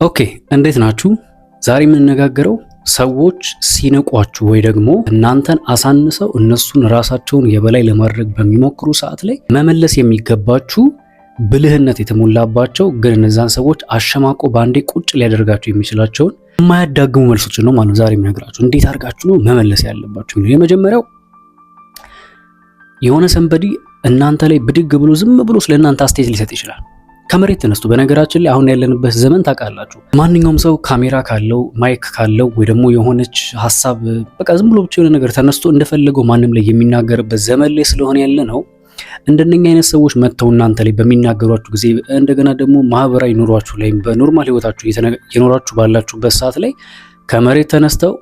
ኦኬ እንዴት ናችሁ? ዛሬ የምንነጋገረው ሰዎች ሲነቋችሁ ወይ ደግሞ እናንተን አሳንሰው እነሱን ራሳቸውን የበላይ ለማድረግ በሚሞክሩ ሰዓት ላይ መመለስ የሚገባችሁ ብልህነት የተሞላባቸው ግን እነዛን ሰዎች አሸማቆ ባንዴ ቁጭ ሊያደርጋቸው የሚችላቸውን የማያዳግሙ መልሶችን ነው ማለት ዛሬ የምነግራችሁ። እንዴት አድርጋችሁ ነው መመለስ ያለባችሁ? የመጀመሪያው የሆነ ሰንበዲ እናንተ ላይ ብድግ ብሎ ዝም ብሎ ስለእናንተ አስተያየት ሊሰጥ ይችላል። ከመሬት ተነስቶ በነገራችን ላይ አሁን ያለንበት ዘመን ታውቃላችሁ፣ ማንኛውም ሰው ካሜራ ካለው ማይክ ካለው ወይ ደግሞ የሆነች ሀሳብ በቃ ዝም ብሎ ብቻ የሆነ ነገር ተነስቶ እንደፈለገው ማንም ላይ የሚናገርበት ዘመን ላይ ስለሆነ ያለ ነው። እንደነኛ አይነት ሰዎች መጥተው እናንተ ላይ በሚናገሯችሁ ጊዜ እንደገና ደግሞ ማህበራዊ ኑሯችሁ ላይ በኖርማል ህይወታችሁ የኖራችሁ ባላችሁበት ሰዓት ላይ ከመሬት ተነስተው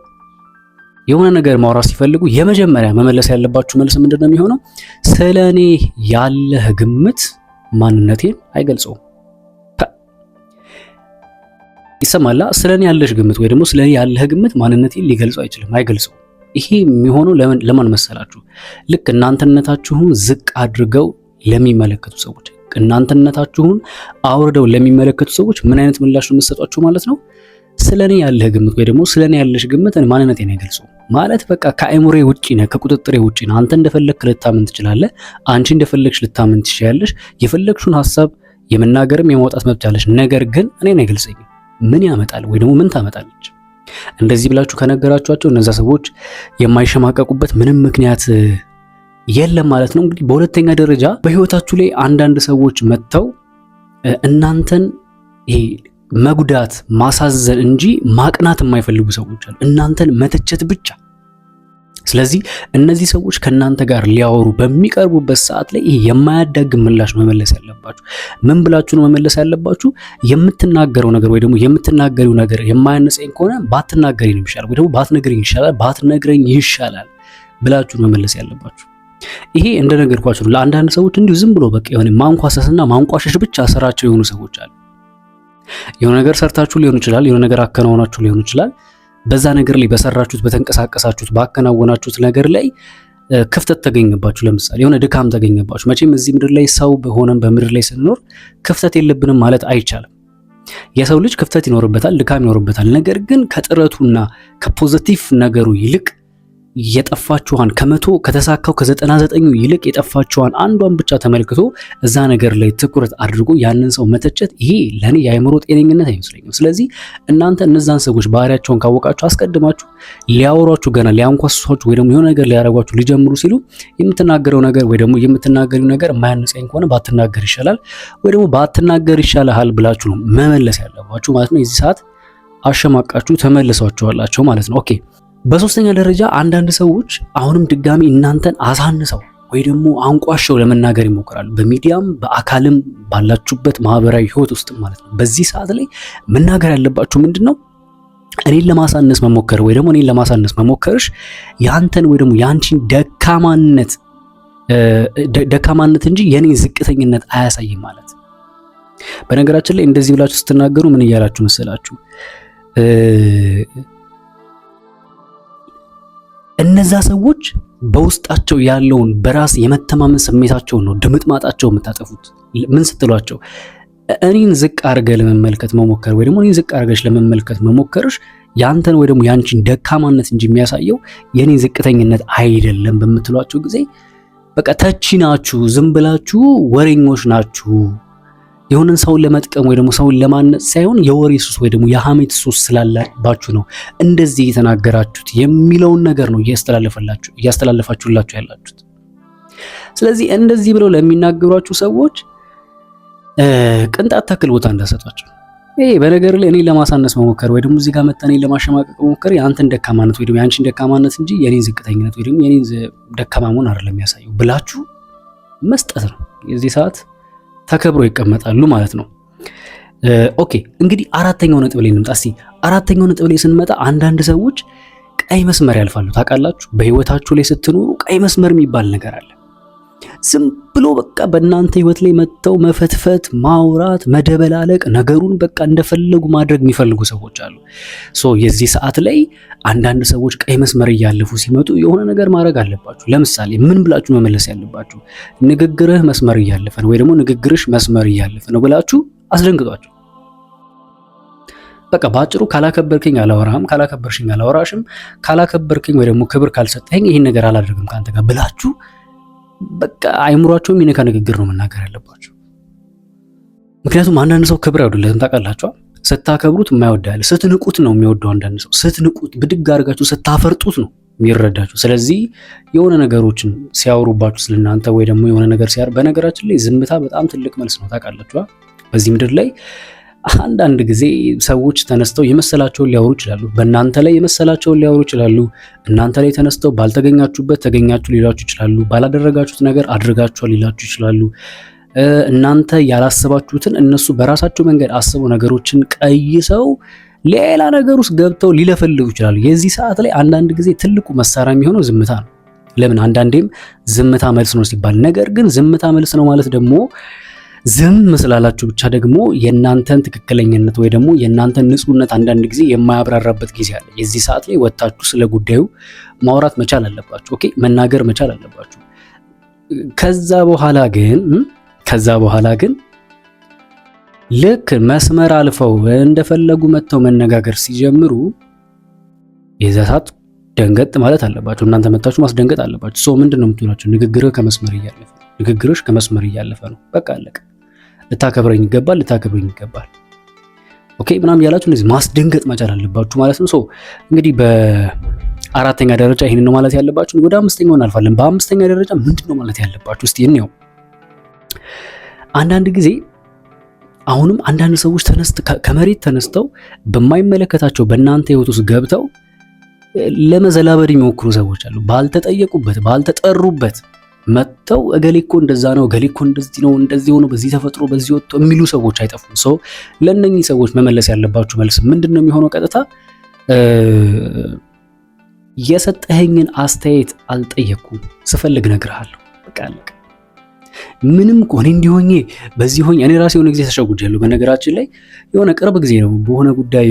የሆነ ነገር ማውራት ሲፈልጉ የመጀመሪያ መመለስ ያለባችሁ መልስ ምንድነው የሚሆነው? ስለኔ ያለህ ግምት ማንነቴን አይገልጸውም። ይሰማላ? ስለኔ ያለሽ ግምት ወይ ደግሞ ስለኔ ያለህ ግምት ማንነቴን ሊገልጸው አይችልም፣ አይገልጸውም። ይሄ የሚሆነው ለማን መሰላችሁ? ልክ እናንተነታችሁን ዝቅ አድርገው ለሚመለከቱ ሰዎች፣ እናንተነታችሁን አውርደው ለሚመለከቱ ሰዎች ምን አይነት ምላሽ ነው የምትሰጧቸው ማለት ነው? ስለኔ ያለህ ግምት ወይ ደግሞ ስለኔ ያለሽ ግምት ማንነቴን አይገልጸውም ማለት በቃ ከአእምሮዬ ውጪ ነህ፣ ከቁጥጥሬ ውጪ ነህ። አንተ እንደፈለግክ ልታምን ትችላለህ፣ አንቺ እንደፈለግሽ ልታምን ትችያለሽ። የፈለግሽውን ሀሳብ የመናገርም የማውጣት መብት ያለሽ፣ ነገር ግን እኔን አይገልጸኝም። ምን ያመጣል ወይ ደግሞ ምን ታመጣለች? እንደዚህ ብላችሁ ከነገራችኋቸው እነዛ ሰዎች የማይሸማቀቁበት ምንም ምክንያት የለም ማለት ነው። እንግዲህ በሁለተኛ ደረጃ በህይወታችሁ ላይ አንዳንድ ሰዎች መጥተው እናንተን ይሄ መጉዳት ማሳዘን እንጂ ማቅናት የማይፈልጉ ሰዎች አሉ፣ እናንተን መተቸት ብቻ። ስለዚህ እነዚህ ሰዎች ከእናንተ ጋር ሊያወሩ በሚቀርቡበት ሰዓት ላይ ይሄ የማያዳግም ምላሽ መመለስ ያለባችሁ። ምን ብላችሁ ነው መመለስ ያለባችሁ? የምትናገረው ነገር ወይ ደግሞ የምትናገሪው ነገር የማያነጸኝ ከሆነ ባትናገሪ ነው ይሻላል፣ ወይ ደግሞ ባትነግረኝ ይሻላል፣ ባትነግረኝ ይሻላል ብላችሁ መመለስ ያለባችሁ። ይሄ እንደነገርኳችሁ ነው። ለአንዳንድ ሰዎች እንዲሁ ዝም ብሎ በቃ የሆነ ማንኳሰስና ማንቋሸሽ ብቻ ስራቸው የሆኑ ሰዎች አሉ። የሆነ ነገር ሰርታችሁ ሊሆን ይችላል፣ የሆነ ነገር አከናውናችሁ ሊሆን ይችላል። በዛ ነገር ላይ በሰራችሁት፣ በተንቀሳቀሳችሁት፣ ባከናወናችሁት ነገር ላይ ክፍተት ተገኘባችሁ። ለምሳሌ የሆነ ድካም ተገኘባችሁ። መቼም እዚህ ምድር ላይ ሰው በሆነም በምድር ላይ ስንኖር ክፍተት የለብንም ማለት አይቻልም። የሰው ልጅ ክፍተት ይኖርበታል፣ ድካም ይኖርበታል። ነገር ግን ከጥረቱና ከፖዚቲቭ ነገሩ ይልቅ የጠፋችኋን ከመቶ ከተሳካው ከ99 ይልቅ የጠፋችኋን አንዷን ብቻ ተመልክቶ እዛ ነገር ላይ ትኩረት አድርጎ ያንን ሰው መተቸት፣ ይሄ ለኔ የአእምሮ ጤነኝነት አይመስለኝም። ስለዚህ እናንተ እነዛን ሰዎች ባህሪያቸውን ካወቃችሁ አስቀድማችሁ ሊያወሯችሁ ገና ሊያንኳሷችሁ ወይ ደግሞ የሆነ ነገር ሊያረጓችሁ ሊጀምሩ ሲሉ የምትናገረው ነገር ወይ ደግሞ የምትናገሪው ነገር የማያነጸኝ ከሆነ ባትናገር ይሻላል ወይ ደግሞ ባትናገር ይሻላል ብላችሁ ነው መመለስ ያለባችሁ ማለት ነው። የዚህ ሰዓት አሸማቃችሁ ተመልሷችኋላችሁ ማለት ነው። ኦኬ። በሶስተኛ ደረጃ አንዳንድ ሰዎች አሁንም ድጋሚ እናንተን አሳንሰው ወይ ደግሞ አንቋሸው ለመናገር ይሞክራሉ። በሚዲያም በአካልም ባላችሁበት ማህበራዊ ህይወት ውስጥ ማለት ነው። በዚህ ሰዓት ላይ መናገር ያለባችሁ ምንድነው? እኔን ለማሳነስ መሞከር ወይ ደግሞ እኔን ለማሳነስ መሞከርሽ ያንተን ወይ ደግሞ ያንቺን ደካማነት እንጂ የኔን ዝቅተኝነት አያሳይም ማለት። በነገራችን ላይ እንደዚህ ብላችሁ ስትናገሩ ምን እያላችሁ መሰላችሁ? እነዛ ሰዎች በውስጣቸው ያለውን በራስ የመተማመን ስሜታቸውን ነው ድምጥማጣቸው የምታጠፉት። ምን ስትሏቸው? እኔን ዝቅ አድርገህ ለመመልከት መሞከር ወይ ደግሞ እኔን ዝቅ አድርገሽ ለመመልከት መሞከርሽ ያንተን ወይ ደግሞ ያንቺን ደካማነት እንጂ የሚያሳየው የኔን ዝቅተኝነት አይደለም በምትሏቸው ጊዜ በቃ ተቺ ናችሁ፣ ዝም ብላችሁ ወሬኞች ናችሁ። የሆነን ሰውን ለመጥቀም ወይ ደግሞ ሰውን ለማነጽ ሳይሆን የወሬ ሱስ ወይ ደግሞ የሐሜት ሱስ ስላላባችሁ ነው እንደዚህ የተናገራችሁት የሚለውን ነገር ነው እያስተላለፋችሁላችሁ ያላችሁት። ስለዚህ እንደዚህ ብለው ለሚናገሯችሁ ሰዎች ቅንጣት ታክል ቦታ እንዳሰጧቸው። ይሄ በነገር ላይ እኔ ለማሳነስ መሞከር ወይ ደግሞ እዚህ ጋር መጣ እኔ ለማሸማቀቅ መሞከር የአንተን ደካማነት ወይ ደግሞ የአንቺን ደካማነት እንጂ የኔን ዝቅተኝነት ወይ ደግሞ የኔን ደካማ መሆን አይደለም የሚያሳየው ብላችሁ መስጠት ነው። የዚህ ሰዓት ተከብሮ ይቀመጣሉ ማለት ነው። ኦኬ እንግዲህ አራተኛው ነጥብ ላይ እንምጣ። እስቲ አራተኛው ነጥብ ላይ ስንመጣ አንዳንድ ሰዎች ቀይ መስመር ያልፋሉ። ታውቃላችሁ፣ በህይወታችሁ ላይ ስትኖሩ ቀይ መስመር የሚባል ነገር አለ። ዝም ብሎ በቃ በእናንተ ህይወት ላይ መጥተው መፈትፈት፣ ማውራት፣ መደበላለቅ፣ ነገሩን በቃ እንደፈለጉ ማድረግ የሚፈልጉ ሰዎች አሉ። የዚህ ሰዓት ላይ አንዳንድ ሰዎች ቀይ መስመር እያለፉ ሲመጡ የሆነ ነገር ማድረግ አለባችሁ። ለምሳሌ ምን ብላችሁ መመለስ ያለባችሁ? ንግግርህ መስመር እያለፈ ነው ወይ ደግሞ ንግግርሽ መስመር እያለፈ ነው ብላችሁ አስደንግጧቸው። በቃ ባጭሩ ካላከበርከኝ አላወራህም፣ ካላከበርሽኝ አላወራሽም፣ ካላከበርከኝ ወይ ደግሞ ክብር ካልሰጠኝ ይህን ነገር አላደርግም ከአንተ ጋር ብላችሁ በቃ አይምሯቸው የሚነካ ንግግር ነው መናገር ያለባቸው። ምክንያቱም አንዳንድ ሰው ክብር አይወድለትም ታውቃላችሁ። ስታከብሩት የማይወዳል፣ ስትንቁት ነው የሚወደው። አንዳንድ ሰው ስትንቁት ብድግ አድርጋችሁ ስታፈርጡት ነው የሚረዳችሁ። ስለዚህ የሆነ ነገሮችን ሲያወሩባችሁ ስለናንተ ወይ ደግሞ የሆነ ነገር በነገራችን ላይ ዝምታ በጣም ትልቅ መልስ ነው ታውቃላችሁ። በዚህ ምድር ላይ አንዳንድ ጊዜ ሰዎች ተነስተው የመሰላቸውን ሊያወሩ ይችላሉ። በእናንተ ላይ የመሰላቸውን ሊያወሩ ይችላሉ። እናንተ ላይ ተነስተው ባልተገኛችሁበት ተገኛችሁ ሊላችሁ ይችላሉ። ባላደረጋችሁት ነገር አድርጋችኋል ሊላችሁ ይችላሉ። እናንተ ያላሰባችሁትን እነሱ በራሳቸው መንገድ አስበው ነገሮችን ቀይሰው ሌላ ነገር ውስጥ ገብተው ሊለፈልጉ ይችላሉ። የዚህ ሰዓት ላይ አንዳንድ ጊዜ ትልቁ መሳሪያ የሚሆነው ዝምታ ነው። ለምን? አንዳንዴም ዝምታ መልስ ነው ሲባል፣ ነገር ግን ዝምታ መልስ ነው ማለት ደግሞ ዝም ስላላችሁ ብቻ ደግሞ የእናንተን ትክክለኝነት ወይ ደግሞ የእናንተን ንጹህነት አንዳንድ ጊዜ የማያብራራበት ጊዜ አለ። የዚህ ሰዓት ላይ ወጣችሁ ስለ ጉዳዩ ማውራት መቻል አለባችሁ። ኦኬ፣ መናገር መቻል አለባችሁ። ከዛ በኋላ ግን ልክ መስመር አልፈው እንደፈለጉ መጥተው መነጋገር ሲጀምሩ የዛ ሰዓት ደንገጥ ማለት አለባችሁ። እናንተ መጣችሁ ማስደንገጥ አለባችሁ። ሰው ምንድነው የምትሆናችሁ? ንግግርህ ከመስመር እያለፈ ነው። በቃ አለቀ። ልታከብረኝ ይገባል ኦኬ ምናምን ያላችሁ እንደዚህ ማስደንገጥ መቻል አለባችሁ ማለት ነው። እንግዲህ በአራተኛ ደረጃ ይሄን ነው ማለት ያለባችሁ። ወደ አምስተኛው እናልፋለን። በአምስተኛ ደረጃ ምንድነው ማለት ያለባችሁ? እስቲ እንየው። አንዳንድ ጊዜ አሁንም አንዳንድ ሰዎች ከመሬት ተነስተው በማይመለከታቸው በእናንተ ህይወት ውስጥ ገብተው ለመዘላበድ የሚሞክሩ ሰዎች አሉ። ባልተጠየቁበት ባልተጠሩበት መጥተው እገሌ እኮ እንደዛ ነው፣ እገሌ እኮ እንደዚህ ነው፣ እንደዚህ ሆኖ በዚህ ተፈጥሮ በዚህ ወጥቶ የሚሉ ሰዎች አይጠፉም። ለእነኚህ ሰዎች መመለስ ያለባችሁ መልስ ምንድነው የሚሆነው? ቀጥታ የሰጠኸኝን አስተያየት አልጠየቅኩም፣ ስፈልግ እነግርሃለሁ። በቃ አለቀ። ምንም እኮ እኔ እንዲሆኜ በዚህ ሆኜ እኔ ራሴ የሆነ ጊዜ ተሸጉጃለሁ። በነገራችን ላይ የሆነ ቅርብ ጊዜ ነው በሆነ ጉዳይ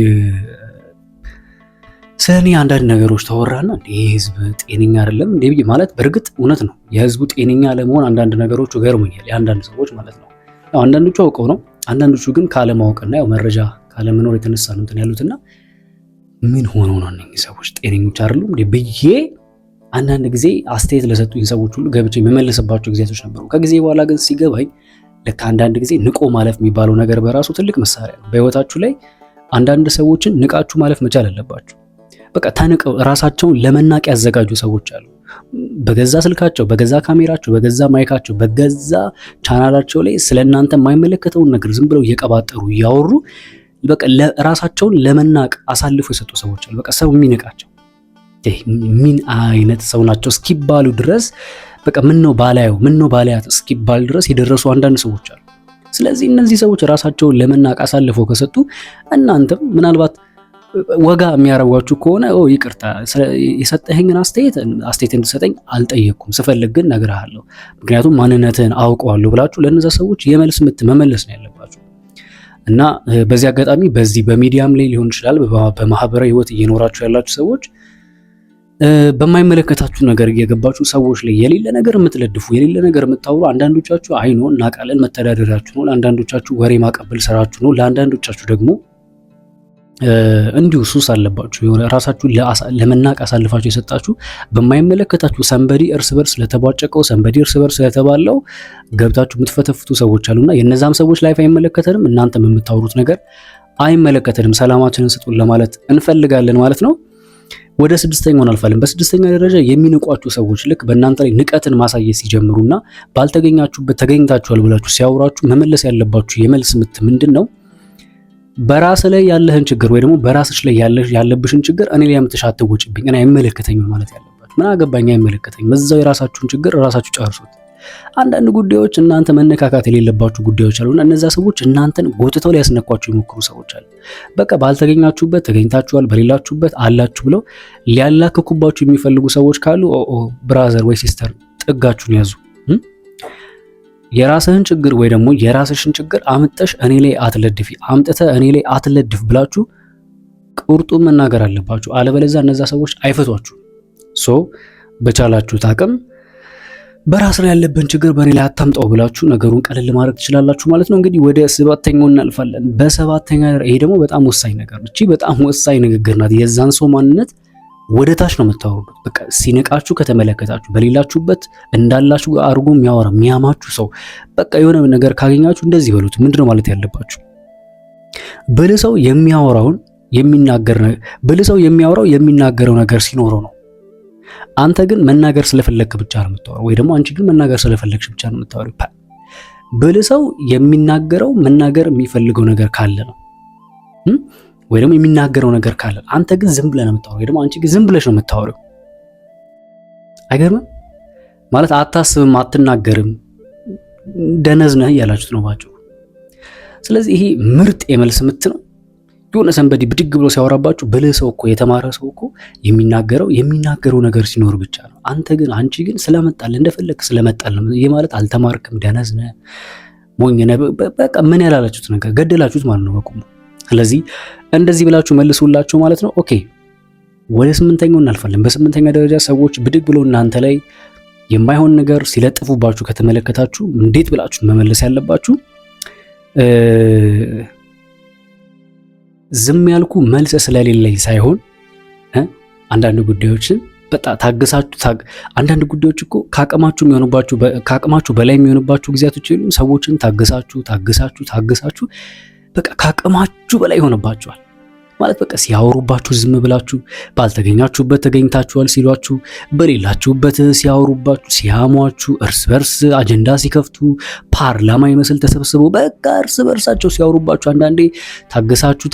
ስለኔ አንዳንድ ነገሮች ተወራና ይሄ ህዝብ ጤነኛ አይደለም እንዴ ብዬ ማለት በእርግጥ እውነት ነው። የህዝቡ ጤነኛ ለመሆን አንዳንድ ነገሮች ገርሞኛል። የአንዳንድ ሰዎች ማለት ነው። ያው አንዳንዶቹ አውቀው ነው፣ አንዳንዶቹ ግን ካለማወቅና ያው መረጃ ካለመኖር የተነሳ ነው እንትን ያሉትና ምን ሆነው ነው እነዚህ ሰዎች ጤነኞች አይደሉም እንዴ ብዬ አንዳንድ ጊዜ አስተያየት ለሰጡኝ ሰዎች ሁሉ ገብቼ የመመለስባቸው ጊዜያቶች ነበሩ። ከጊዜ በኋላ ግን ሲገባኝ ለካ አንዳንድ ጊዜ ንቆ ማለፍ የሚባለው ነገር በራሱ ትልቅ መሳሪያ ነው። በህይወታችሁ ላይ አንዳንድ ሰዎችን ንቃችሁ ማለፍ መቻል አለባችሁ። በቃ ተንቀው ራሳቸውን ለመናቅ ያዘጋጁ ሰዎች አሉ። በገዛ ስልካቸው፣ በገዛ ካሜራቸው፣ በገዛ ማይካቸው፣ በገዛ ቻናላቸው ላይ ስለእናንተ የማይመለከተውን ነገር ዝም ብለው እየቀባጠሩ እያወሩ በቃ ራሳቸውን ለመናቅ አሳልፎ የሰጡ ሰዎች አሉ። በቃ ሰው የሚንቃቸው ምን አይነት ሰው ናቸው እስኪባሉ ድረስ በቃ ምን ነው ባላያት እስኪባል ድረስ የደረሱ አንዳንድ ሰዎች አሉ። ስለዚህ እነዚህ ሰዎች ራሳቸውን ለመናቅ አሳልፈው ከሰጡ እናንተም ምናልባት ወጋ የሚያረጓችሁ ከሆነ ይቅርታ የሰጠኸኝን አስተያየት እንድሰጠኝ አልጠየቅኩም፣ ስፈልግ ግን እነግርሃለሁ፣ ምክንያቱም ማንነትህን አውቀዋለሁ ብላችሁ ለእነዛ ሰዎች የመልስ ምት መመለስ ነው ያለባችሁ። እና በዚህ አጋጣሚ በዚህ በሚዲያም ላይ ሊሆን ይችላል በማህበራዊ ህይወት እየኖራችሁ ያላችሁ ሰዎች በማይመለከታችሁ ነገር እየገባችሁ ሰዎች ላይ የሌለ ነገር የምትለድፉ የሌለ ነገር የምታወሩ አንዳንዶቻችሁ አይኖ እናቃለን መተዳደሪያችሁ ነው፣ ለአንዳንዶቻችሁ ወሬ ማቀበል ስራችሁ ነው፣ ለአንዳንዶቻችሁ ደግሞ እንዲሁ ሱስ አለባችሁ። የሆነ ራሳችሁን ለመናቅ አሳልፋችሁ የሰጣችሁ በማይመለከታችሁ ሰንበዲ እርስ በርስ ለተቧጨቀው ሰንበዲ እርስ በርስ ለተባለው ገብታችሁ የምትፈተፍቱ ሰዎች አሉና የነዛም ሰዎች ላይፍ አይመለከተንም፣ እናንተም የምታወሩት ነገር አይመለከተንም። ሰላማችንን ስጡን ለማለት እንፈልጋለን ማለት ነው። ወደ ስድስተኛው እናልፋለን። በስድስተኛ ደረጃ የሚንቋችሁ ሰዎች ልክ በእናንተ ላይ ንቀትን ማሳየት ሲጀምሩና ባልተገኛችሁበት ተገኝታችኋል ብላችሁ ሲያወራችሁ መመለስ ያለባችሁ የመልስ ምት ምንድን ነው? በራስ ላይ ያለህን ችግር ወይ ደግሞ በራስሽ ላይ ያለብሽን ችግር እኔ ላይ አምጥተሽ አትወጪብኝ፣ እኔ አይመለከተኝም ማለት ያለባችሁ። ምን አገባኝ አይመለከተኝም፣ እዛው የራሳችሁን ችግር ራሳችሁ ጨርሱት። አንዳንድ ጉዳዮች እናንተ መነካካት የሌለባችሁ ጉዳዮች አሉና እነዛ ሰዎች እናንተን ጎትተው ሊያስነኳችሁ የሚሞክሩ ሰዎች አሉ። በቃ ባልተገኛችሁበት ተገኝታችኋል፣ በሌላችሁበት አላችሁ ብለው ሊያላክኩባችሁ የሚፈልጉ ሰዎች ካሉ ብራዘር ወይ ሲስተር ጥጋችሁን ያዙ። የራስህን ችግር ወይ ደግሞ የራስሽን ችግር አምጥተሽ እኔ ላይ አትለድፊ፣ አምጥተህ እኔ ላይ አትለድፍ ብላችሁ ቁርጡን መናገር አለባችሁ። አለበለዚያ እነዛ ሰዎች አይፈቷችሁ። በቻላችሁት አቅም በራስ ላይ ያለብን ችግር በእኔ ላይ አታምጣው ብላችሁ ነገሩን ቀለል ማድረግ ትችላላችሁ ማለት ነው። እንግዲህ ወደ ሰባተኛው እናልፋለን። በሰባተኛ ይሄ ደግሞ በጣም ወሳኝ ነገር ነው። እቺ በጣም ወሳኝ ንግግር ናት። የዛን ሰው ማንነት ወደ ታች ነው የምታወሩት። በቃ ሲንቃችሁ ከተመለከታችሁ በሌላችሁበት እንዳላችሁ አድርጎ የሚያወራ የሚያማችሁ ሰው በቃ የሆነ ነገር ካገኛችሁ እንደዚህ በሉት። ምንድነው ማለት ያለባችሁ? ብልህ ሰው የሚያወራውን የሚናገረው ነገር ሲኖረው ነው። አንተ ግን መናገር ስለፈለግክ ብቻ ነው የምታወራው፣ ወይ ደግሞ አንቺ ግን መናገር ስለፈለግሽ ብቻ ነው የምታወራው። ብልህ ሰው የሚናገረው መናገር የሚፈልገው ነገር ካለ ነው፣ ወይ ደግሞ የሚናገረው ነገር ካለ። አንተ ግን ዝም ብለህ ነው የምታወራው፣ ወይ ደግሞ አንቺ ግን ዝም ብለሽ ነው የምታወራው። አይገርምም? ማለት አታስብም፣ አትናገርም፣ ደነዝ ነህ እያላችሁት ነው ባጭሩ። ስለዚህ ይሄ ምርጥ የመልስ ምት ነው። የሆነ ሰንበዲ ብድግ ብሎ ሲያወራባችሁ ብልህ ሰው እኮ የተማረ ሰው እኮ የሚናገረው ነገር ሲኖር ብቻ ነው። አንተ ግን አንቺ ግን ስለመጣል እንደፈለክ ስለመጣል ነው። ይሄ ማለት አልተማርክም፣ ደነዝ ነህ፣ ሞኝ ነህ፣ በቃ ምን ያላላችሁት ነገር ገደላችሁት ማለት ነው በቁሙ። ስለዚህ እንደዚህ ብላችሁ መልሱላችሁ ማለት ነው። ኦኬ ወደ ስምንተኛው እናልፋለን። በስምንተኛ ደረጃ ሰዎች ብድግ ብሎ እናንተ ላይ የማይሆን ነገር ሲለጥፉባችሁ ከተመለከታችሁ እንዴት ብላችሁ መመለስ ያለባችሁ? ዝም ያልኩ መልስ ስለሌለኝ ሳይሆን አንዳንድ ጉዳዮችን በጣም ታግሳችሁ አንዳንድ ጉዳዮች እኮ ከአቅማችሁ በላይ የሚሆንባችሁ ጊዜያቶች የሉም። ሰዎችን ታግሳችሁ በቃ ከአቅማችሁ በላይ ይሆንባችኋል ማለት በቃ ሲያወሩባችሁ ዝም ብላችሁ፣ ባልተገኛችሁበት ተገኝታችኋል ሲሏችሁ፣ በሌላችሁበት ሲያወሩባችሁ፣ ሲያሟችሁ፣ እርስ በርስ አጀንዳ ሲከፍቱ፣ ፓርላማ ይመስል ተሰብስበው በቃ እርስ በርሳቸው ሲያወሩባችሁ፣ አንዳንዴ ታግሳችሁ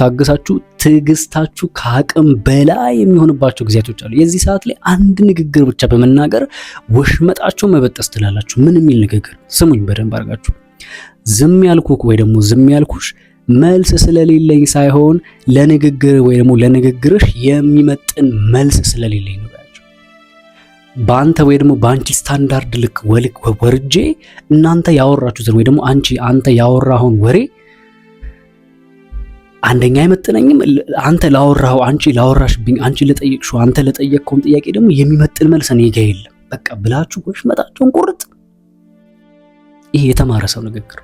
ትዕግስታችሁ ከአቅም በላይ የሚሆንባቸው ጊዜያቶች አሉ። የዚህ ሰዓት ላይ አንድ ንግግር ብቻ በመናገር ወሽመጣቸው መበጠስ ትላላችሁ። ምን የሚል ንግግር? ስሙኝ በደንብ አድርጋችሁ። ዝም ያልኩህ ወይ ደግሞ ዝም ያልኩሽ መልስ ስለሌለኝ ሳይሆን ለንግግር ወይ ደግሞ ለንግግርሽ የሚመጥን መልስ ስለሌለኝ ነው ያለው። በአንተ ወይ ደግሞ በአንቺ ስታንዳርድ ልክ ወርጄ እናንተ ያወራችሁትን ወይ ደግሞ አንተ ያወራውን ወሬ አንደኛ አይመጥነኝም፣ አንተ ላወራው አንቺ ላወራሽብኝ አንቺ ለጠየቅሽው አንተ ለጠየቅከውም ጥያቄ ደግሞ የሚመጥን መልስ እኔ ጋ የለም በቃ ብላችሁ ወሽመጣችሁን ቁርጥ። ይሄ የተማረ ሰው ንግግር።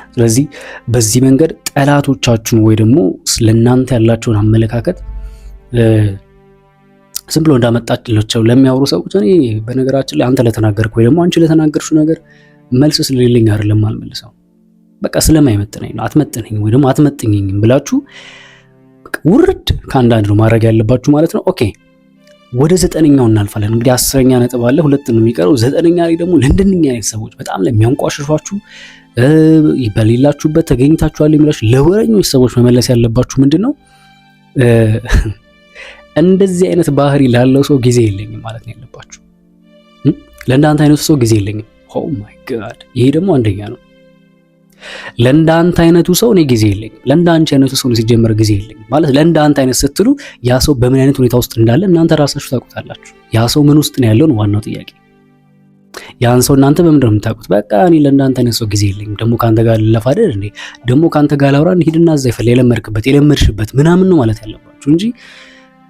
ስለዚህ በዚህ መንገድ ጠላቶቻችሁን ወይ ደግሞ ለእናንተ ያላቸውን አመለካከት ዝም ብሎ እንዳመጣችላቸው ለሚያወሩ ሰዎች እኔ በነገራችን ላይ አንተ ለተናገርክ ወይ ደግሞ አንቺ ለተናገርሽው ነገር መልስ ስለሌለኝ አይደለም አልመልሰው፣ በቃ ስለማይመጥነኝ ነው፣ አትመጥነኝም ወይ ደግሞ አትመጥኝኝም ብላችሁ ውርድ ከአንዳንድ ነው ማድረግ ያለባችሁ ማለት ነው። ኦኬ ወደ ዘጠነኛው እናልፋለን። እንግዲህ 10ኛ ነጥብ አለ፣ 2 ነው የሚቀረው። ዘጠነኛ ላይ ደግሞ ለእንደኛ አይነት ሰዎች በጣም ለሚያንቋሽሿችሁ በሌላችሁበት ተገኝታችኋል የሚላችሁ ለወረኞች ሰዎች መመለስ ያለባችሁ ምንድነው? እንደዚህ አይነት ባህሪ ላለው ሰው ጊዜ የለኝም ማለት ነው ያለባችሁ። ለእንዳንተ አይነቱ ሰው ጊዜ የለኝም። ኦ ማይ ጋድ! ይሄ ደግሞ አንደኛ ነው። ለእንዳንተ አይነቱ ሰው እኔ ጊዜ የለኝም። ለእንዳንቺ አይነቱ ሰው ሲጀመር ጊዜ የለኝም ማለት ለእንዳንተ አይነት ስትሉ ያ ሰው በምን አይነት ሁኔታ ውስጥ እንዳለ እናንተ ራሳችሁ ታውቁታላችሁ። ያ ሰው ምን ውስጥ ነው ያለው ነው ዋናው ጥያቄ። ያን ሰው እናንተ በምንድን ነው የምታውቁት? በቃ እኔ ለእንዳንተ አይነት ሰው ጊዜ የለኝም፣ ደግሞ ካንተ ጋር ልለፋ አይደል እንዴ፣ ደግሞ ካንተ ጋር ላውራ ሂድና እዛ ይፈል የለመድሽበት ምናምን ነው ማለት ያለባችሁ እንጂ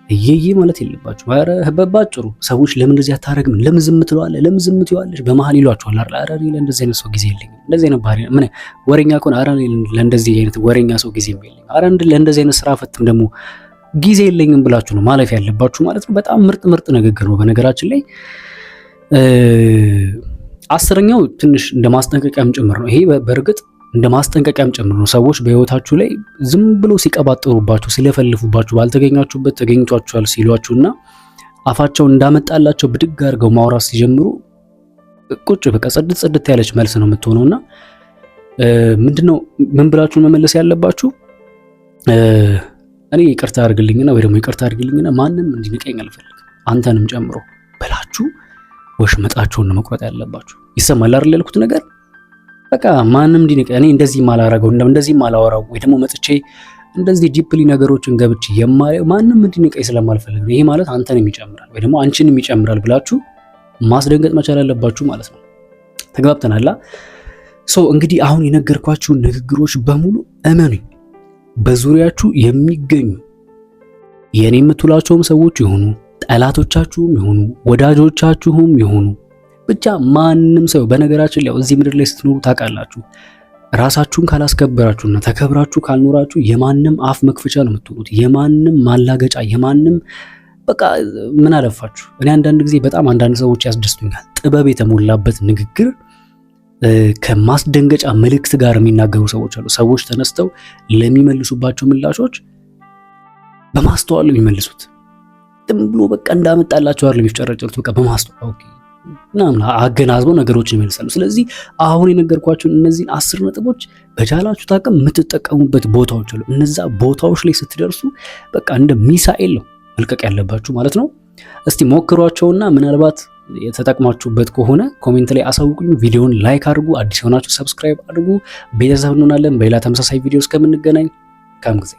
እየዬ ማለት የለባችሁ። ኧረ በባጭሩ ሰዎች ለምን እንደዚህ አታረግም፣ ለምን ዝም ትለዋለህ፣ ለምን ዝም ትይዋለሽ በመሃል ይሏችኋል አይደል? ኧረ እኔ ለእንደዚህ አይነት ሰው ጊዜ የለኝም። እንደዚህ አይነት ባህሪ ምን ወሬኛ ከሆነ ኧረ እኔ ለእንደዚህ አይነት ወሬኛ ሰው ጊዜ የለኝም፣ ኧረ ለእንደዚህ አይነት ስራ ፈትም ደግሞ ጊዜ የለኝም ብላችሁ ነው ማለፍ ያለባችሁ ማለት ነው። በጣም ምርጥ ንግግር ነው በነገራችን ላይ። 10ኛው ትንሽ እንደ ማስጠንቀቂያም ጭምር ነው። ይሄ በእርግጥ እንደ ማስጠንቀቂያም ጭምር ነው። ሰዎች በህይወታችሁ ላይ ዝም ብሎ ሲቀባጥሩባችሁ፣ ሲለፈልፉባችሁ፣ ባልተገኛችሁበት ተገኝቷችኋል ሲሏችሁና አፋቸውን እንዳመጣላቸው ብድግ አድርገው ማውራት ሲጀምሩ ቁጭ በቃ ጽድት ያለች መልስ ነው የምትሆነውና ምንድነው ምን ብላችሁ መመለስ ያለባችሁ? እኔ ይቅርታ አድርግልኝና ወይ ደግሞ ይቅርታ አድርግልኝና ማንም እንዲንቀኝ አልፈልግም አንተንም ጨምሮ ብላችሁ ወሽመጣችሁን መቁረጥ ያለባችሁ። ይሰማል አይደል ያልኩት ነገር? በቃ ማንም እንዲንቀኝ እኔ እንደዚህ ማላረገው እንደዚህ ማላወራው ወይ ደግሞ መጥቼ እንደዚህ ዲፕሊ ነገሮችን ገብቼ የማየው ማንም እንዲንቀኝ ስለማልፈልግ ነው። ይሄ ማለት አንተንም ይጨምራል ወይ ደግሞ አንቺንም ይጨምራል ብላችሁ ማስደንገጥ መቻል አለባችሁ ማለት ነው። ተግባብተናል? እንግዲህ አሁን የነገርኳችሁን ንግግሮች በሙሉ እመኑኝ፣ በዙሪያችሁ የሚገኙ የኔ የምትሏቸውም ሰዎች ይሁኑ ጠላቶቻችሁም ይሁኑ ወዳጆቻችሁም ይሁኑ ብቻ ማንም ሰው በነገራችን ላይ እዚህ ምድር ላይ ስትኖሩ ታውቃላችሁ፣ ራሳችሁን ካላስከበራችሁና ተከብራችሁ ካልኖራችሁ የማንም አፍ መክፈቻ ነው የምትሆኑት። የማንም ማላገጫ፣ የማንም በቃ ምን አለፋችሁ። እኔ አንዳንድ ጊዜ በጣም አንዳንድ ሰዎች ያስደስቱኛል። ጥበብ የተሞላበት ንግግር ከማስደንገጫ መልእክት ጋር የሚናገሩ ሰዎች አሉ። ሰዎች ተነስተው ለሚመልሱባቸው ምላሾች በማስተዋል የሚመልሱት ዝም ብሎ በቃ እንዳመጣላቸው አይደለም የሚፍጨረጨሩት። በቃ በማስተዋል ኦኬ ምናምን አገናዝበው ነገሮችን ይመልሳሉ። ስለዚህ አሁን የነገርኳችሁን እነዚህን 10 ነጥቦች በቻላችሁት አቅም የምትጠቀሙበት ቦታዎች አሉ። እነዛ ቦታዎች ላይ ስትደርሱ በቃ እንደ ሚሳኤል ነው መልቀቅ ያለባችሁ ማለት ነው። እስቲ ሞክሯቸውና ምናልባት የተጠቅማችሁበት ከሆነ ኮሜንት ላይ አሳውቁኝ። ቪዲዮውን ላይክ አድርጉ። አዲስ የሆናችሁ ሰብስክራይብ አድርጉ። ቤተሰብ እንሆናለን። በሌላ ተመሳሳይ ቪዲዮ እስከምንገናኝ መልካም ጊዜ